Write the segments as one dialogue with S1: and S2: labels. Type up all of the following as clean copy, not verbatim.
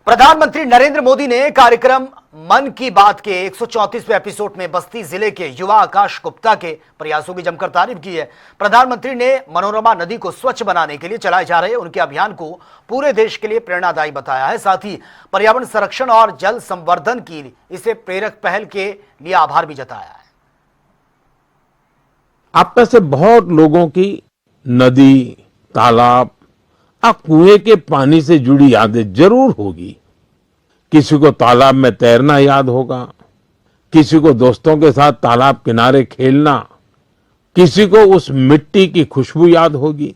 S1: प्रधानमंत्री नरेंद्र मोदी ने कार्यक्रम मन की बात के 134वें एपिसोड में बस्ती जिले के युवा आकाश गुप्ता के प्रयासों की जमकर तारीफ की है। प्रधानमंत्री ने मनोरमा नदी को स्वच्छ बनाने के लिए चलाए जा रहे उनके अभियान को पूरे देश के लिए प्रेरणादायी बताया है। साथ ही पर्यावरण संरक्षण और जल संवर्धन की इसे प्रेरक पहल के लिए आभार भी जताया है।
S2: आप में से बहुत लोगों की नदी, तालाब और कुएं के पानी से जुड़ी यादें जरूर होगी। किसी को तालाब में तैरना याद होगा, किसी को दोस्तों के साथ तालाब किनारे खेलना, किसी को उस मिट्टी की खुशबू याद होगी।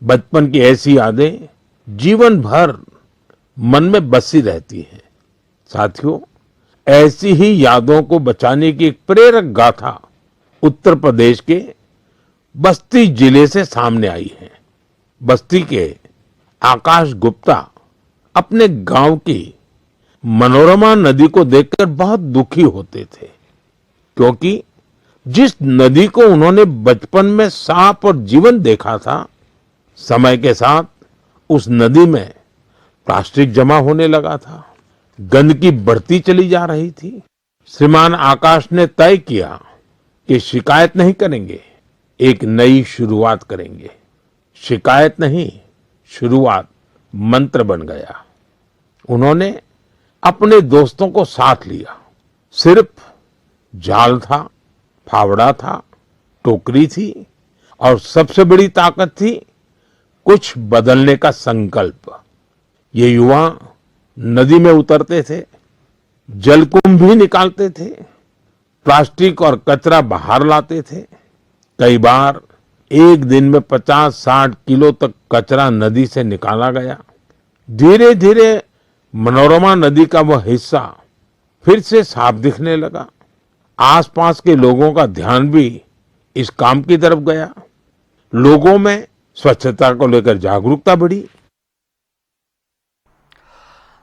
S2: बचपन की ऐसी यादें जीवन भर मन में बसी रहती हैं। साथियों, ऐसी ही यादों को बचाने की एक प्रेरक गाथा उत्तर प्रदेश के बस्ती जिले से सामने आई है। बस्ती के आकाश गुप्ता अपने गांव की मनोरमा नदी को देखकर बहुत दुखी होते थे, क्योंकि जिस नदी को उन्होंने बचपन में साफ और जीवन देखा था, समय के साथ उस नदी में प्लास्टिक जमा होने लगा था, गंदगी बढ़ती चली जा रही थी। श्रीमान आकाश ने तय किया कि शिकायत नहीं करेंगे, एक नई शुरुआत करेंगे। शिकायत नहीं, शुरुआत मंत्र बन गया। उन्होंने अपने दोस्तों को साथ लिया। सिर्फ जाल था, फावड़ा था, टोकरी थी और सबसे बड़ी ताकत थी कुछ बदलने का संकल्प। ये युवा नदी में उतरते थे, जलकुंभ भी निकालते थे, प्लास्टिक और कचरा बाहर लाते थे। कई बार एक दिन में 50-60 किलो तक कचरा नदी से निकाला गया। धीरे धीरे मनोरमा नदी का वह हिस्सा फिर से साफ दिखने लगा। आसपास के लोगों का ध्यान भी इस काम की तरफ गया। लोगों में स्वच्छता को लेकर जागरूकता बढ़ी।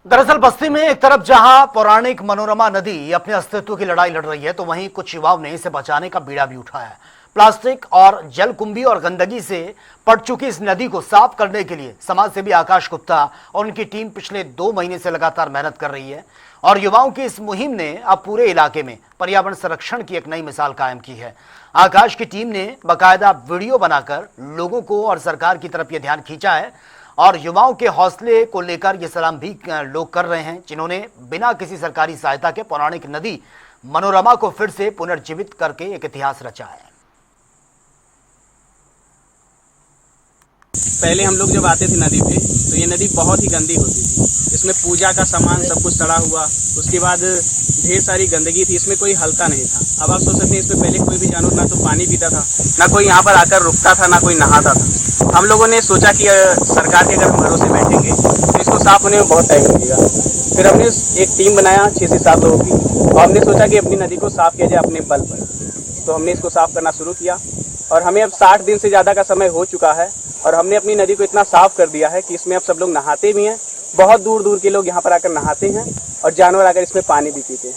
S1: दरअसल बस्ती में एक तरफ जहां पौराणिक मनोरमा नदी अपने अस्तित्व की लड़ाई लड़ रही है, तो वहीं कुछ युवाओं ने इसे बचाने का बीड़ा भी उठाया है। प्लास्टिक और जलकुंभी और गंदगी से पड़ चुकी इस नदी को साफ करने के लिए समाजसेवी आकाश गुप्ता और उनकी टीम पिछले 2 महीने से लगातार मेहनत कर रही है और युवाओं की इस मुहिम ने अब पूरे इलाके में पर्यावरण संरक्षण की एक नई मिसाल कायम की है। आकाश की टीम ने बाकायदा वीडियो बनाकर लोगों को और सरकार की तरफ यह ध्यान खींचा है और युवाओं के हौसले को लेकर ये सलाम भी लोग कर रहे हैं, जिन्होंने बिना किसी सरकारी सहायता के पौराणिक नदी मनोरमा को फिर से पुनर्जीवित करके एक इतिहास रचा है।
S3: पहले हम लोग जब आते थे नदी पे, तो ये नदी बहुत ही गंदी होती थी। इसमें पूजा का सामान सब कुछ सड़ा हुआ, उसके बाद ढेर सारी गंदगी थी, इसमें कोई हलता नहीं था। अब आप सोच सकते हैं, इसमें पहले कोई भी जानवर ना तो पानी पीता था, ना कोई यहाँ पर आकर रुकता था, ना कोई नहाता था। हम लोगों ने सोचा कि सरकार के अगर हम भरोसे बैठेंगे तो इसको साफ होने में बहुत टाइम लगेगा। फिर हमने एक टीम बनाया 6 से 7 लोगों की और हमने सोचा कि अपनी नदी को साफ किया जाए अपने बल पर। तो हमने इसको साफ करना शुरू किया और हमें अब 60 दिन से ज़्यादा का समय हो चुका है और हमने अपनी नदी को इतना साफ कर दिया है कि इसमें अब सब लोग नहाते भी हैं। बहुत दूर दूर के लोग यहाँ पर आकर नहाते हैं और जानवर आकर इसमें पानी भी पीते हैं।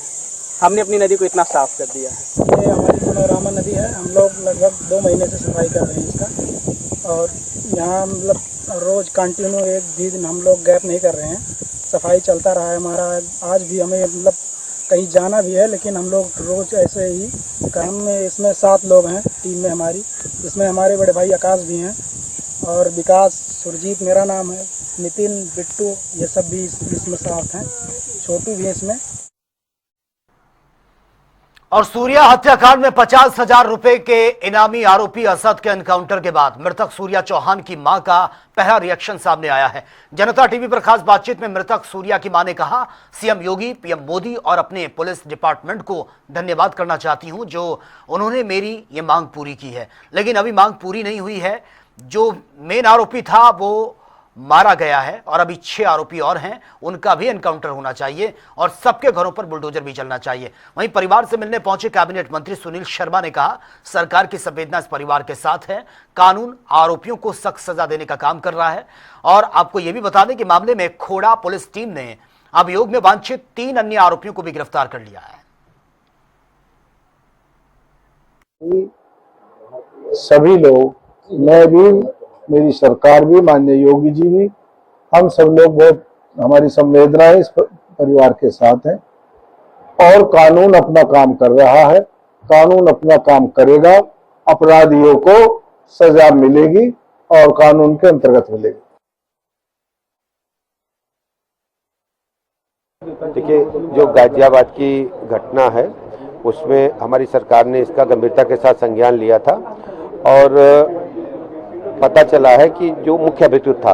S3: हमने अपनी नदी को इतना साफ कर दिया है।
S4: ये हमारी मनोरमा नदी है। हम लोग लगभग 2 महीने से सफाई कर रहे हैं इसका और यहाँ मतलब रोज़ कंटिन्यू एक भी दिन हम लोग गैप नहीं कर रहे हैं। सफाई चलता रहा है हमारा। आज भी हमें मतलब कहीं जाना भी है, लेकिन हम लोग रोज़ ऐसे ही काम में। इसमें 7 लोग हैं टीम में हमारी। इसमें हमारे बड़े भाई आकाश भी हैं और विकास, सुरजीत मेरा नाम है, नितिन, बिट्टू, ये सब भी इसमें साथ हैं, छोटू भी है इसमें।
S1: और सूर्या हत्याकांड में 50,000 रुपए के इनामी आरोपी असद के एनकाउंटर के बाद मृतक सूर्या चौहान की मां का पहला रिएक्शन सामने आया है। जनता टीवी पर खास बातचीत में मृतक सूर्या की मां ने कहा, सीएम योगी, पीएम मोदी और अपने पुलिस डिपार्टमेंट को धन्यवाद करना चाहती हूं जो उन्होंने मेरी ये मांग पूरी की है। लेकिन अभी मांग पूरी नहीं हुई है। जो मेन आरोपी था वो मारा गया है और अभी 6 आरोपी और हैं, उनका भी एनकाउंटर होना चाहिए और सबके घरों पर बुलडोजर भी चलना चाहिए। वहीं परिवार से मिलने पहुंचे कैबिनेट मंत्री सुनील शर्मा ने कहा, सरकार की संवेदना इस परिवार के साथ है, कानून आरोपियों को सख्त सजा देने का काम कर रहा है। और आपको यह भी बता दें कि मामले में खोड़ा पुलिस टीम ने अभियोग में वांछित 3 अन्य आरोपियों को भी गिरफ्तार कर लिया है।
S5: सभी लोग, मैं भी, मेरी सरकार भी, माननीय योगी जी भी, हम सब लोग बहुत हमारी संवेदनाएं इस परिवार के साथ हैं और कानून अपना काम कर रहा है, कानून अपना काम करेगा, अपराधियों को सजा मिलेगी और कानून के अंतर्गत मिलेगी।
S6: देखिए, जो गाजियाबाद की घटना है उसमें हमारी सरकार ने इसका गंभीरता के साथ संज्ञान लिया था और पता चला है कि जो मुख्य अभियुक्त था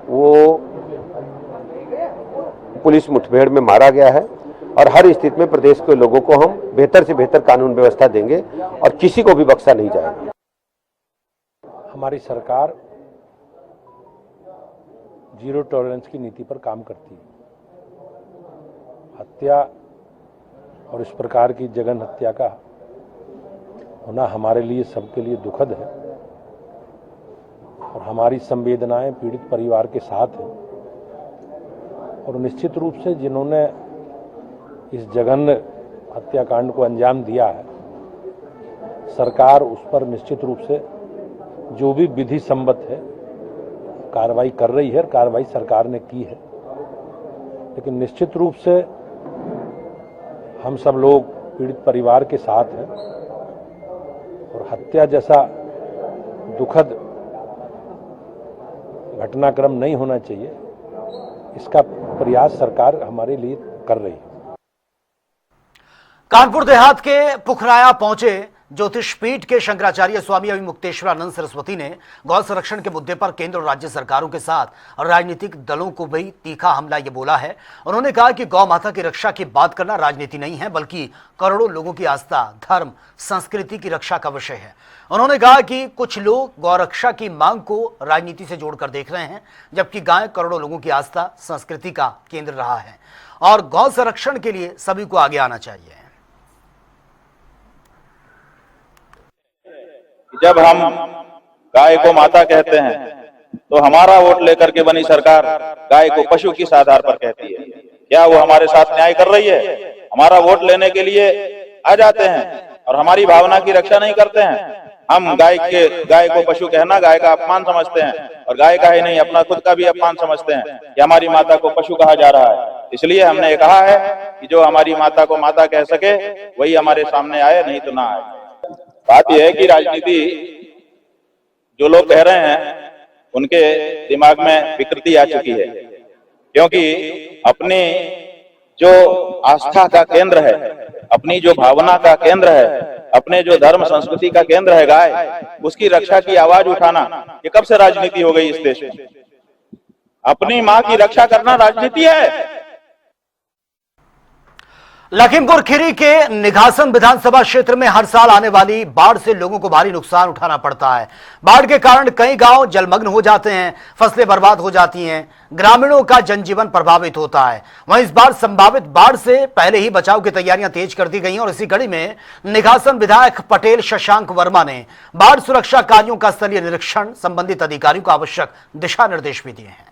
S6: वो पुलिस मुठभेड़ में मारा गया है और हर स्थिति में प्रदेश के लोगों को हम बेहतर से बेहतर कानून व्यवस्था देंगे और किसी को भी बख्शा नहीं जाएगा।
S7: हमारी सरकार जीरो टॉलरेंस की नीति पर काम करती है। हत्या और इस प्रकार की जघन्य हत्या का होना हमारे लिए, सबके लिए दुखद है और हमारी संवेदनाएं पीड़ित परिवार के साथ हैं और निश्चित रूप से जिन्होंने इस जघन्य हत्याकांड को अंजाम दिया है, सरकार उस पर निश्चित रूप से जो भी विधि सम्मत है कार्रवाई कर रही है और कार्रवाई सरकार ने की है। लेकिन निश्चित रूप से हम सब लोग पीड़ित परिवार के साथ हैं और हत्या जैसा दुखद घटनाक्रम नहीं होना चाहिए, इसका प्रयास सरकार हमारे लिए कर रही है।
S1: कानपुर देहात के पुखराया पहुंचे ज्योतिषपीठ के शंकराचार्य स्वामी अभिमुक्तेश्वरानंद सरस्वती ने गौ संरक्षण के मुद्दे पर केंद्र और राज्य सरकारों के साथ राजनीतिक दलों को भी तीखा हमला ये बोला है। उन्होंने कहा कि गौ माता की रक्षा की बात करना राजनीति नहीं है, बल्कि करोड़ों लोगों की आस्था, धर्म, संस्कृति की रक्षा का विषय है। उन्होंने कहा कि कुछ लोग गौ रक्षा की मांग को राजनीति से जोड़कर देख रहे हैं, जबकि गाय करोड़ों लोगों की आस्था, संस्कृति का केंद्र रहा है और गौ संरक्षण के लिए सभी को आगे आना चाहिए।
S8: जब हम गाय को माता कहते हैं तो हमारा वोट लेकर के बनी सरकार गाय को पशु किस आधार पर कहती है? क्या वो हमारे साथ न्याय कर रही है? हमारा वोट लेने के लिए आ जाते हैं और हमारी भावना की रक्षा नहीं करते हैं। हम गाय को पशु कहना गाय का अपमान समझते हैं और गाय का ही नहीं अपना खुद का भी अपमान समझते हैं कि हमारी माता को पशु कहा जा रहा है। इसलिए हमने कहा है कि जो हमारी माता को माता कह सके वही हमारे सामने आए, नहीं तो ना आए। बात यह है कि राजनीति जो लोग कह रहे हैं उनके दिमाग में विकृति आ चुकी है, क्योंकि अपनी जो आस्था का केंद्र है, अपनी जो भावना का केंद्र है, अपने जो धर्म संस्कृति का केंद्र है गाय, उसकी रक्षा की आवाज उठाना ये कब से राजनीति हो गई इस देश में? अपनी माँ की रक्षा करना राजनीति है।
S1: लखीमपुर खीरी के निघासन विधानसभा क्षेत्र में हर साल आने वाली बाढ़ से लोगों को भारी नुकसान उठाना पड़ता है। बाढ़ के कारण कई गांव जलमग्न हो जाते हैं, फसलें बर्बाद हो जाती हैं, ग्रामीणों का जनजीवन प्रभावित होता है। वहीं इस बार संभावित बाढ़ से पहले ही बचाव की तैयारियां तेज कर दी गई और इसी कड़ी में निघासन विधायक पटेल शशांक वर्मा ने बाढ़ सुरक्षा कार्यों का स्थलीय निरीक्षण, संबंधित अधिकारियों को आवश्यक दिशा निर्देश भी दिए हैं।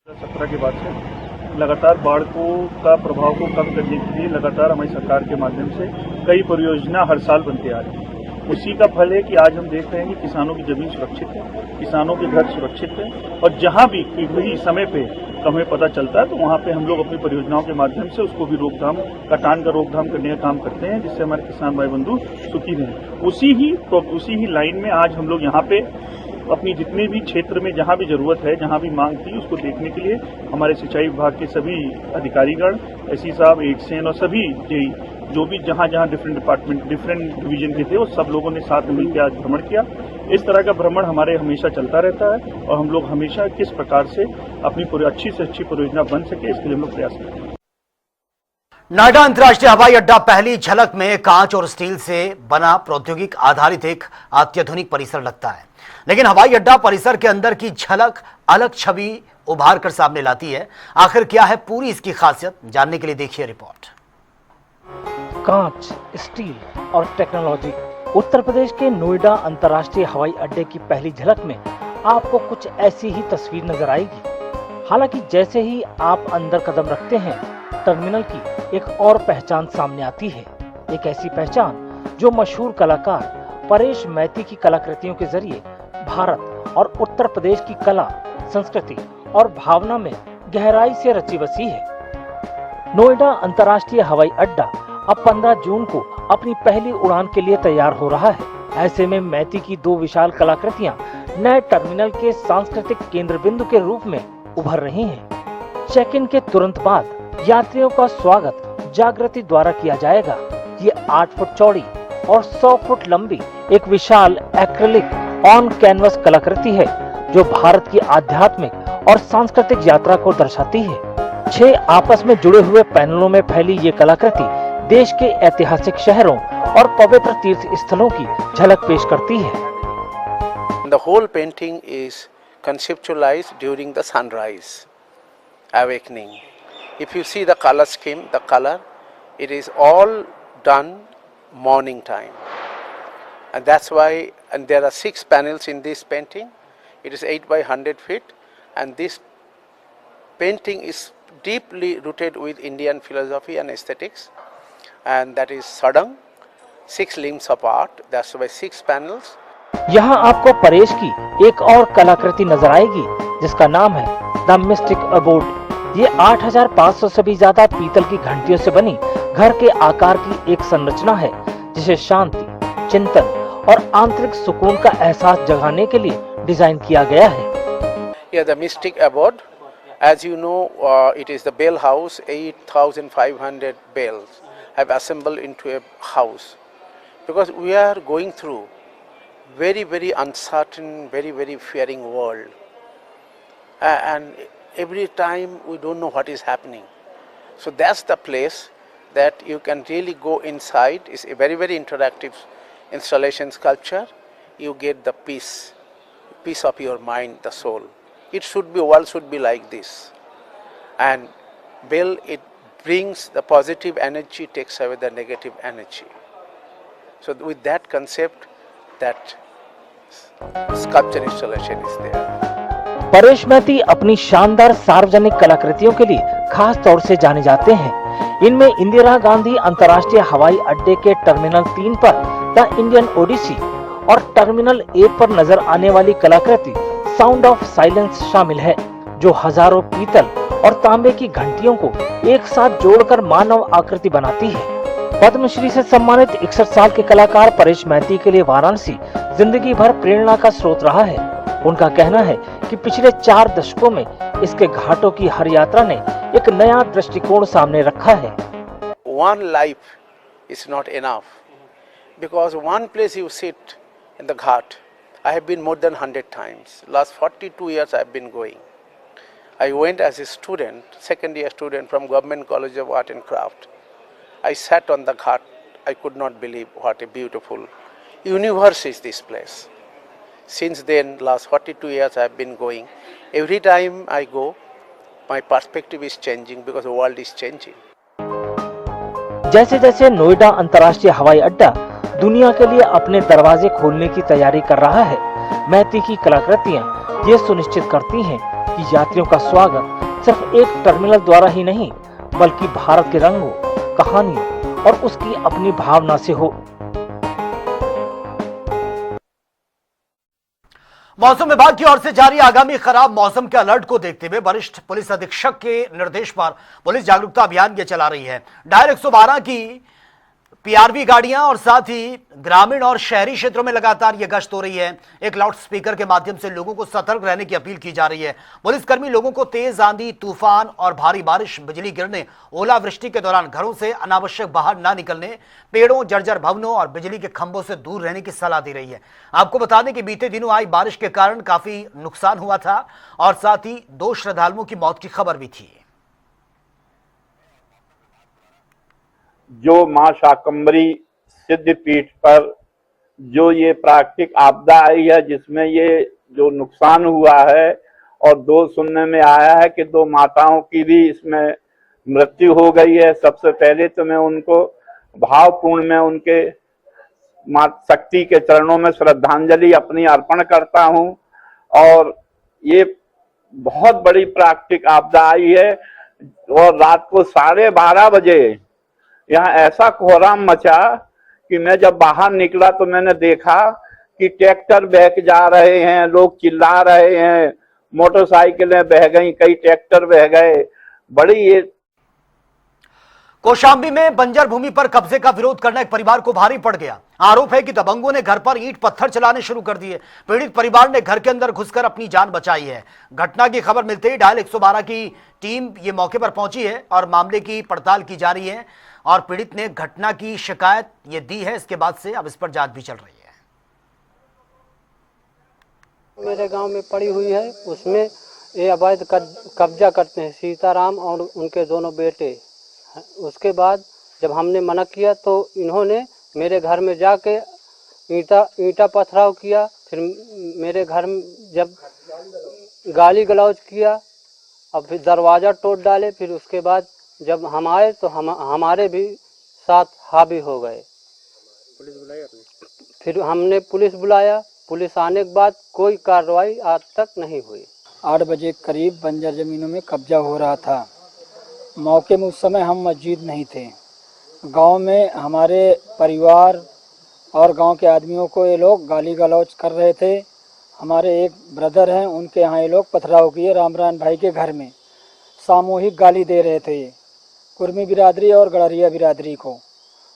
S9: 17 के बाद से लगातार बाढ़ का प्रभाव को कम करने के लिए लगातार हमारी सरकार के माध्यम से कई परियोजना हर साल बनते आ रही है। उसी का फल है कि आज हम देख रहे हैं कि किसानों की जमीन सुरक्षित है, किसानों के घर सुरक्षित है और जहां भी किसी समय पे हमें पता चलता है तो वहां पे हम लोग अपनी परियोजनाओं के माध्यम से उसको भी रोकथाम, कटान का रोकथाम करने का काम करते हैं, जिससे हमारे किसान भाई बंधु सुखी रहें। उसी ही लाइन में आज हम लोग यहाँ पे अपनी जितने भी क्षेत्र में जहां भी जरूरत है, जहां भी मांग थी, उसको देखने के लिए हमारे सिंचाई विभाग के सभी अधिकारीगण, एसई साहब, एडसेन और सभी जो भी जहां डिफरेंट डिपार्टमेंट, डिफरेंट डिवीजन के थे, वो सब लोगों ने साथ में मिलकर आज भ्रमण किया। इस तरह का भ्रमण हमारे हमेशा चलता रहता है और हम लोग हमेशा किस प्रकार से अपनी अच्छी से अच्छी परियोजना बन सके, इसके लिए हम लोग प्रयास करते हैं।
S1: नोएडा अंतर्राष्ट्रीय हवाई अड्डा पहली झलक में कांच और स्टील से बना प्रौद्योगिक आधारित एक अत्याधुनिक परिसर लगता है, लेकिन हवाई अड्डा परिसर के अंदर की झलक अलग छवि उभार कर सामने लाती है। आखिर क्या है पूरी इसकी खासियत, जानने के लिए देखिए रिपोर्ट।
S10: कांच, स्टील और टेक्नोलॉजी। उत्तर प्रदेश के नोएडा अंतर्राष्ट्रीय हवाई अड्डे की पहली झलक में आपको कुछ ऐसी ही तस्वीर नजर आएगी। हालांकि जैसे ही आप अंदर कदम रखते हैं, टर्मिनल की एक और पहचान सामने आती है। एक ऐसी पहचान जो मशहूर कलाकार परेश मैती की कलाकृतियों के जरिए भारत और उत्तर प्रदेश की कला संस्कृति और भावना में गहराई से रची बसी है। नोएडा अंतर्राष्ट्रीय हवाई अड्डा अब 15 जून को अपनी पहली उड़ान के लिए तैयार हो रहा है। ऐसे में मैती की 2 विशाल कलाकृतियां नए टर्मिनल के सांस्कृतिक केंद्र बिंदु के रूप में उभर रही हैं। चेक इन के तुरंत बाद यात्रियों का स्वागत जागृति द्वारा किया जाएगा। ये 8 फुट चौड़ी और 100 फुट लंबी एक विशाल एक्रिलिक ऑन कैनवस कलाकृति है जो भारत की आध्यात्मिक और सांस्कृतिक यात्रा को दर्शाती है। 6 आपस में जुड़े हुए पैनलों में फैली ये कलाकृति देश के ऐतिहासिक शहरों और पवित्र तीर्थ स्थलों की झलक पेश करती है।
S11: The whole painting is conceptualized during the sunrise awakening. If you see the color scheme, the color, it is all done morning time, and that's why. And there are 6 panels in this painting. It is 8 by 100 feet, and this painting is deeply rooted with Indian philosophy and aesthetics, and that is Sadang, 6 limbs of art. That's why 6 panels.
S10: यहाँ आपको परेश की एक और कलाकृति नजर आएगी जिसका नाम है द मिस्टिक अबोर्ड। ये 8500 से भी ज्यादा पीतल की घंटियों से बनी घर के आकार की एक संरचना है जिसे शांति, चिंतन और आंतरिक सुकून का एहसास जगाने के लिए डिजाइन किया गया है।
S11: Yeah, the mystic abode, as you know, it is the bell house. 8,500 bells have assembled into a house because we are going through very, very uncertain, very, very fearing world, and every time we don't know what is happening. So that's the place that you can really go inside. It's a very, very interactive installation sculpture. You get the peace of your mind, the soul. It should be, world should be like this. And bell, it brings the positive energy, takes away the negative energy. So with that concept, that sculpture installation is there.
S10: Paresh Maiti अपनी शानदार सार्वजनिक कलाकृतियों के लिए खास तौर से जाने जाते हैं। इनमें इंदिरा गांधी अंतर्राष्ट्रीय हवाई अड्डे के टर्मिनल 3 पर द इंडियन ओडिसी और टर्मिनल 1 पर नजर आने वाली कलाकृति साउंड ऑफ साइलेंस शामिल है, जो हजारों पीतल और तांबे की घंटियों को एक साथ जोड़कर मानव आकृति बनाती है। पद्मश्री से सम्मानित 61 साल के कलाकार परेश मैती के लिए वाराणसी जिंदगी भर प्रेरणा का स्रोत रहा है। उनका कहना है कि पिछले 4 दशकों में इसके घाटों की हर यात्रा ने एक नया दृष्टिकोण सामने रखा है।
S11: One life is not enough because one place you sit in the ghat. I have been more than 100 times. Last 42 years I have been going. I went as a student, second year student from Government College of Art and Craft. I sat on the ghat. I could not believe what a beautiful universe is this place. Since then, last 42 years I have been going. Every time I go, my perspective is changing because the world is changing.
S10: जैसे जैसे नोएडा अंतर्राष्ट्रीय हवाई अड्डा दुनिया के लिए अपने दरवाजे खोलने की तैयारी कर रहा है, मैती की कलाकृतियां ये सुनिश्चित करती हैं कि यात्रियों का स्वागत सिर्फ एक टर्मिनल द्वारा ही नहीं बल्कि भारत के रंगों, कहानियों और उसकी अपनी भावना से हो।
S1: मौसम विभाग की ओर से जारी आगामी खराब मौसम के अलर्ट को देखते हुए वरिष्ठ पुलिस अधीक्षक के निर्देश पर पुलिस जागरूकता अभियान ये चला रही है। डायर 112 की पीआरवी गाड़ियां और साथ ही ग्रामीण और शहरी क्षेत्रों में लगातार ये गश्त हो रही है। एक लाउड स्पीकर के माध्यम से लोगों को सतर्क रहने की अपील की जा रही है। पुलिसकर्मी लोगों को तेज आंधी, तूफान और भारी बारिश, बिजली गिरने, ओलावृष्टि के दौरान घरों से अनावश्यक बाहर ना निकलने, पेड़ों, जर्जर भवनों और बिजली के खंभों से दूर रहने की सलाह दी रही है। आपको बता दें कि बीते दिनों आई बारिश के कारण काफी नुकसान हुआ था और साथ ही 2 श्रद्धालुओं की मौत की खबर भी थी।
S12: जो मां शाकंभरी सिद्ध पीठ पर जो ये प्राकृतिक आपदा आई है, जिसमें ये जो नुकसान हुआ है और 2 सुनने में आया है कि 2 माताओं की भी इसमें मृत्यु हो गई है। सबसे पहले तो मैं उनको भावपूर्ण में उनके मां शक्ति के चरणों में श्रद्धांजलि अपनी अर्पण करता हूं। और ये बहुत बड़ी प्राकृतिक आपदा आई है और रात को 12:30 बजे यहाँ ऐसा कोहराम मचा कि मैं जब बाहर निकला तो मैंने देखा कि ट्रैक्टर बहक जा रहे हैं, लोग चिल्ला रहे हैं मोटरसाइकिलें बह गई, कई ट्रैक्टर बह गए। बड़ी ये
S1: कौशाम्बी में बंजर भूमि पर कब्जे का विरोध करना एक परिवार को भारी पड़ गया। आरोप है कि दबंगों ने घर पर ईंट पत्थर चलाने शुरू कर दिए। पीड़ित परिवार ने घर के अंदर घुसकर अपनी जान बचाई है। घटना की खबर मिलते ही डायल 112 की टीम ये मौके पर पहुंची है और मामले की पड़ताल की जा रही है और पीड़ित ने घटना की शिकायत ये दी है। इसके बाद से अब इस पर जांच भी चल रही है।
S13: मेरे गांव में पड़ी हुई है, उसमें ये अवैध कब्जा करते हैं सीताराम और उनके दोनों बेटे। उसके बाद जब हमने मना किया तो इन्होंने मेरे घर में जाके ईंटा पथराव किया। फिर मेरे घर में जब गाली गलौज किया और फिर दरवाज़ा तोड़ डाले। फिर उसके बाद जब हम आए तो हमारे भी साथ हावी हो गए। पुलिस बुलाई आपने? फिर हमने पुलिस बुलाया। पुलिस आने के बाद कोई कार्रवाई आज तक नहीं हुई।
S4: 8 बजे करीब बंजर ज़मीनों में कब्जा हो रहा था। मौके में उस समय हम मौजूद नहीं थे। गांव में हमारे परिवार और गांव के आदमियों को ये लोग गाली गलौज कर रहे थे। हमारे एक ब्रदर हैं, उनके यहाँ ये लोग पथराव किए। रामरान भाई के घर में सामूहिक गाली दे रहे थे कुर्मी बिरादरी और गड़रिया बिरादरी को।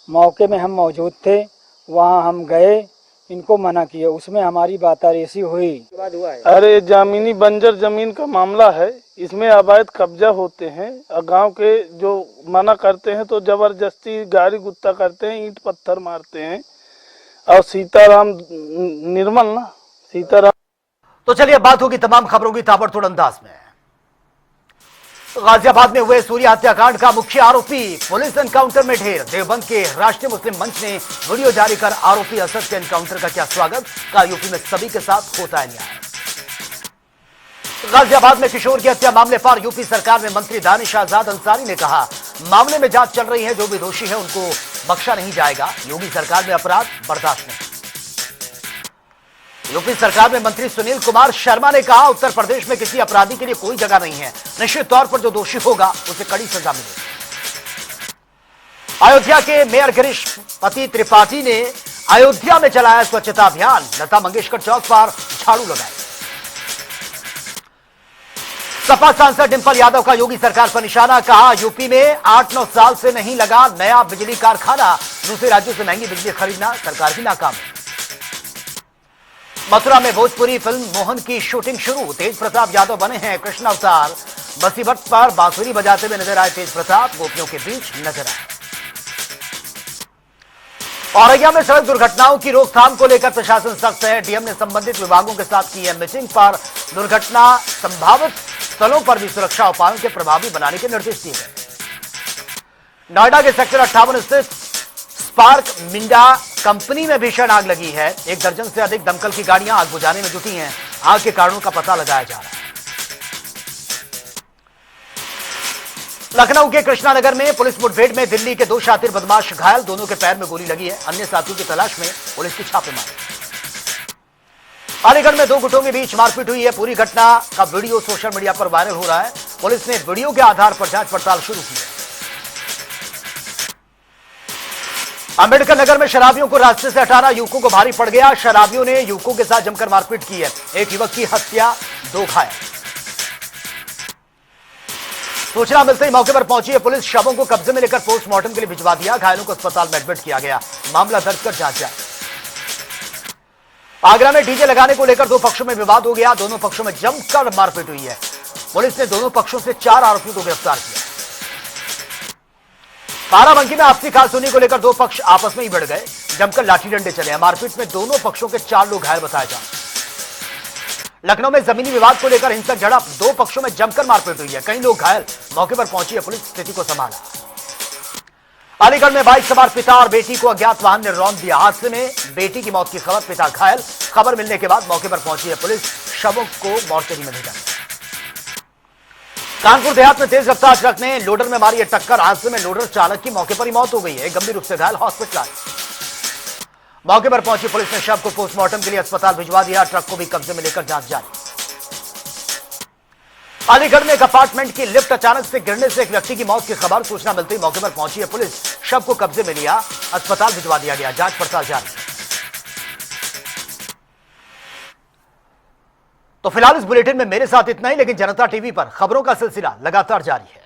S4: मौके में हम मौजूद थे, वहाँ हम गए, इनको मना किए। उसमें हमारी बातारेसी हुई।
S14: अरे जमीनी बंजर जमीन का मामला है, इसमें अवैध कब्जा होते हैं और गांव के जो मना करते हैं तो जबरदस्ती गाड़ी गुत्ता करते हैं, ईंट पत्थर मारते हैं। और सीताराम सीताराम।
S1: तो चलिए बात होगी तमाम खबरों की ताबड़तोड़ अंदाज में। गाजियाबाद में हुए सूर्या हत्याकांड का मुख्य आरोपी पुलिस एनकाउंटर में ढेर। देवबंद के राष्ट्रीय मुस्लिम मंच ने वीडियो जारी कर आरोपी असद के एनकाउंटर का किया स्वागत। कहा यूपी में सभी के साथ होता है न्याय। गाजियाबाद में किशोर की हत्या मामले पर यूपी सरकार में मंत्री दानिश आजाद अंसारी ने कहा, मामले में जांच चल रही है, जो भी दोषी है उनको बख्शा नहीं जाएगा। योगी सरकार में अपराध बर्दाश्त नहीं। यूपी सरकार में मंत्री सुनील कुमार शर्मा ने कहा, उत्तर प्रदेश में किसी अपराधी के लिए कोई जगह नहीं है। निश्चित तौर पर जो दोषी होगा उसे कड़ी सजा मिलेगी। अयोध्या के मेयर गिरीश पति त्रिपाठी ने अयोध्या में चलाया स्वच्छता अभियान। लता मंगेशकर चौक पर झाड़ू लगाए। सपा सांसद डिंपल यादव का योगी सरकार पर निशाना। कहा, यूपी में 8-9 साल से नहीं लगा नया बिजली कारखाना। दूसरे राज्यों से महंगी बिजली खरीदना सरकार की नाकाम है। मथुरा में भोजपुरी फिल्म मोहन की शूटिंग शुरू। तेज प्रताप यादव बने हैं कृष्ण अवतार। बसीभट्ट पर बांसुरी बजाते हुए नजर आए तेज प्रताप, गोपियों के बीच नजर आए। औरैया में सड़क दुर्घटनाओं की रोकथाम को लेकर प्रशासन सख्त है। डीएम ने संबंधित विभागों के साथ की है मीटिंग। पर दुर्घटना संभावित स्थलों पर भी सुरक्षा उपायों के प्रभावी बनाने के निर्देश दिए गए। नोएडा के सेक्टर 58 स्थित स्पार्क मिंडा कंपनी में भीषण आग लगी है। 1 दर्जन से अधिक दमकल की गाड़ियां आग बुझाने में जुटी हैं। आग के कारणों का पता लगाया जा रहा है। लखनऊ के कृष्णानगर में पुलिस मुठभेड़ में दिल्ली के 2 शातिर बदमाश घायल। दोनों के पैर में गोली लगी है। अन्य साथियों की तलाश में पुलिस की छापेमारी। अलीगढ़ में 2 गुटों के बीच मारपीट हुई है। पूरी घटना का वीडियो सोशल मीडिया पर वायरल हो रहा है। पुलिस ने वीडियो के आधार पर जांच पड़ताल शुरू की है। अंबेडकर नगर में शराबियों को रास्ते से हटाना युवकों को भारी पड़ गया। शराबियों ने युवकों के साथ जमकर मारपीट की है। एक युवक की हत्या, 2 घायल। सूचना मिलते ही मौके पर पहुंची है पुलिस। शवों को कब्जे में लेकर पोस्टमार्टम के लिए भिजवा दिया। घायलों को अस्पताल में एडमिट किया गया। मामला दर्ज कर जांच जारी। आगरा में डीजे लगाने को लेकर 2 पक्षों में विवाद हो गया। दोनों पक्षों में जमकर मारपीट हुई है। पुलिस ने दोनों पक्षों से 4 आरोपियों को गिरफ्तार किया। बाराबंकी में आपसी खालसुनी को लेकर 2 पक्ष आपस में ही भिड़ गए। जमकर लाठी डंडे चले। मारपीट में दोनों पक्षों के 4 लोग घायल बताए जा रहे। लखनऊ में जमीनी विवाद को लेकर हिंसक झड़प। 2 पक्षों में जमकर मारपीट हुई है। कई लोग घायल। मौके पर पहुंची है पुलिस, स्थिति को संभाला। अलीगढ़ में बाइक सवार पिता और बेटी को अज्ञात वाहन ने रौंद दिया। हादसे में बेटी की मौत की खबर, पिता घायल। खबर मिलने के बाद मौके पर पहुंची है पुलिस। शवों को मोर्चरी में भेजा। कानपुर देहात में तेज रफ्तार ट्रक ने लोडर में मारी है टक्कर। हादसे में लोडर चालक की मौके पर ही मौत हो गई है। गंभीर रूप से घायल हॉस्पिटल। मौके पर पहुंची पुलिस ने शव को पोस्टमार्टम के लिए अस्पताल भिजवा दिया। ट्रक को भी कब्जे में लेकर जांच जारी। अलीगढ़ में एक अपार्टमेंट की लिफ्ट अचानक से गिरने से एक व्यक्ति की मौत की खबर। सूचना मिलते ही मौके पर पहुंची है पुलिस। शव को कब्जे में लिया, अस्पताल भिजवा दिया गया। जांच पड़ताल जारी। तो फिलहाल इस बुलेटिन में मेरे साथ इतना ही, लेकिन जनता टीवी पर खबरों का सिलसिला लगातार जारी है।